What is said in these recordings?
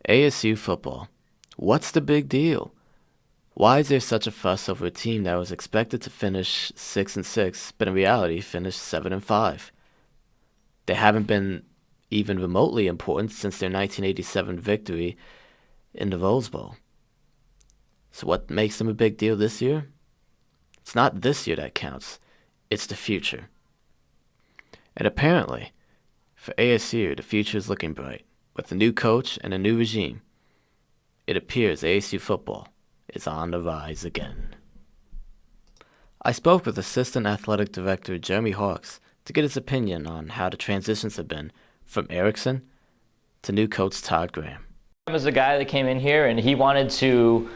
ASU football. What's the big deal? Why is there such a fuss over a team that was expected to finish 6-6, but in reality finished 7-5? They haven't been even remotely important since their 1987 victory in the Rose Bowl. So what makes them a big deal this year? It's not this year that counts. It's the future. And apparently, for ASU, the future is looking bright. With a new coach and a new regime, it appears ASU football is on the rise again. I spoke with Assistant Athletic Director Jeremy Hawks to get his opinion on how the transitions have been from Erickson to new coach Todd Graham. As a guy that came in here and he wanted to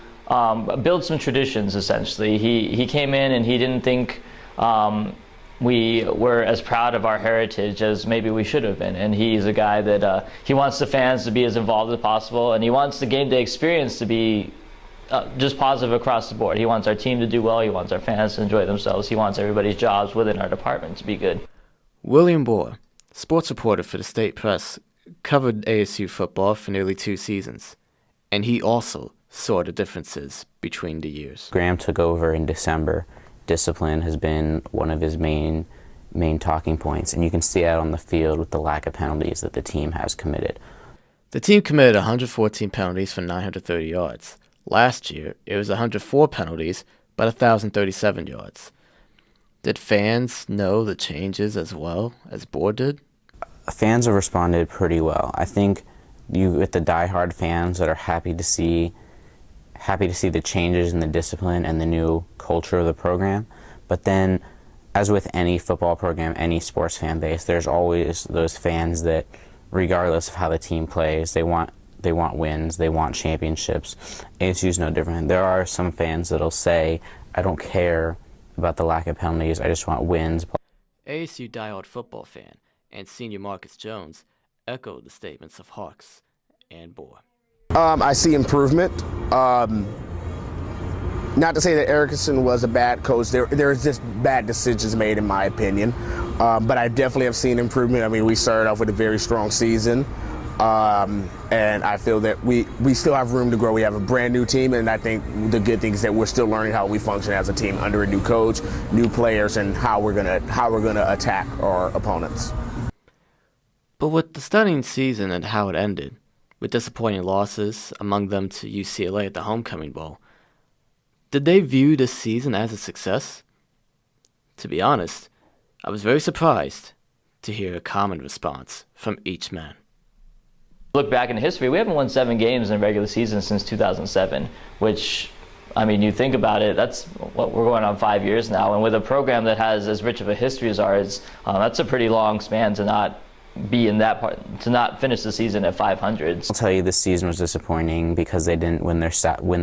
build some traditions, essentially. He came in and he didn't think we were as proud of our heritage as maybe we should have been. And he's a guy that he wants the fans to be as involved as possible, and he wants the game day experience to be just positive across the board. He wants our team to do well. He wants our fans to enjoy themselves. He wants everybody's jobs within our department to be good. William Bohr, sports reporter for the State Press, covered ASU football for nearly 2 seasons, and he also saw the differences between the years. Graham took over in December. Discipline has been one of his main talking points, and you can see that on the field with the lack of penalties that the team has committed. The team committed 114 penalties for 930 yards. Last year, it was 104 penalties, but 1,037 yards. Did fans know the changes as well as Bohr did? Fans have responded pretty well. I think you get the diehard fans that are happy to see the changes in the discipline and the new culture of the program. But then, as with any football program, any sports fan base, there's always those fans that, regardless of how the team plays, they want wins, they want championships. ASU's no different. There are some fans that'll say, I don't care about the lack of penalties, I just want wins. ASU diehard football fan and senior Marcus Jones echoed the statements of Hawks and Bohr. I see improvement. Not to say that Erickson was a bad coach. There's just bad decisions made, in my opinion. But I definitely have seen improvement. I mean, we started off with a very strong season. And I feel that we still have room to grow. We have a brand new team, and I think the good thing is that we're still learning how we function as a team under a new coach, new players, and how we're gonna attack our opponents. But with the stunning season and how it ended, with disappointing losses, among them to UCLA at the Homecoming Bowl, did they view this season as a success? To be honest, I was very surprised to hear a common response from each man. Look back in history, we haven't won 7 games in a regular season since 2007, which, I mean, you think about it, that's what we're going on 5 years now. And with a program that has as rich of a history as ours, that's a pretty long span to not be in that part, to not finish the season at 500. I'll tell you, this season was disappointing because they didn't win the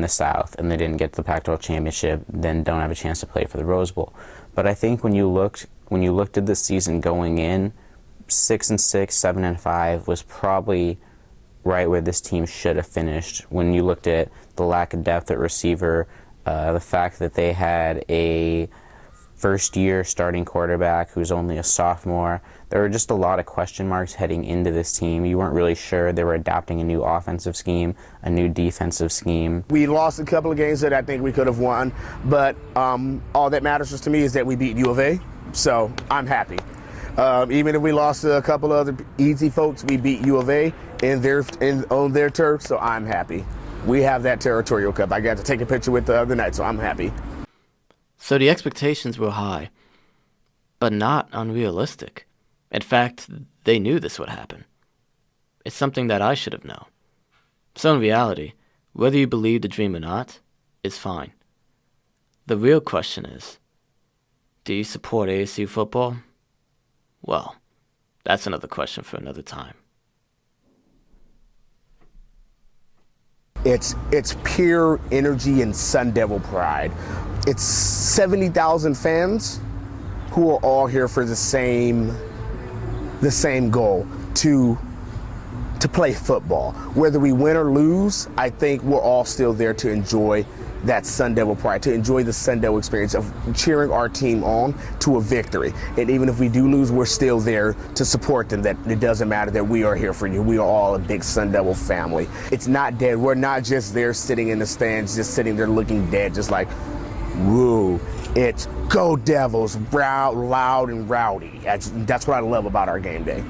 South, and they didn't get to the Pac-12 championship, then don't have a chance to play for the Rose Bowl. But I think when you looked at this season going in, 6-6, 7-5 was probably right where this team should have finished. When you looked at the lack of depth at receiver, the fact that they had a first-year starting quarterback who's only a sophomore, there were just a lot of question marks heading into this team. You weren't really sure. They were adapting a new offensive scheme, a new defensive scheme. We lost a couple of games that I think we could have won, but all that matters to me is that we beat U of A, so I'm happy. Even if we lost to a couple of other easy folks, we beat U of A on their turf, so I'm happy. We have that territorial cup. I got to take a picture with the other night, so I'm happy. So the expectations were high, but not unrealistic. In fact, they knew this would happen. It's something that I should have known. So in reality, whether you believe the dream or not is fine. The real question is, do you support ASU football? Well, that's another question for another time. It's pure energy and Sun Devil pride. It's 70,000 fans who are all here for the same goal, to play football. Whether we win or lose, I think we're all still there to enjoy that Sun Devil pride, to enjoy the Sun Devil experience of cheering our team on to a victory. And even if we do lose, we're still there to support them, that it doesn't matter, that we are here for you. We are all a big Sun Devil family. It's not dead. We're not just there sitting in the stands, just sitting there looking dead, just like, woo. It's go Devils, loud and rowdy. That's what I love about our game day.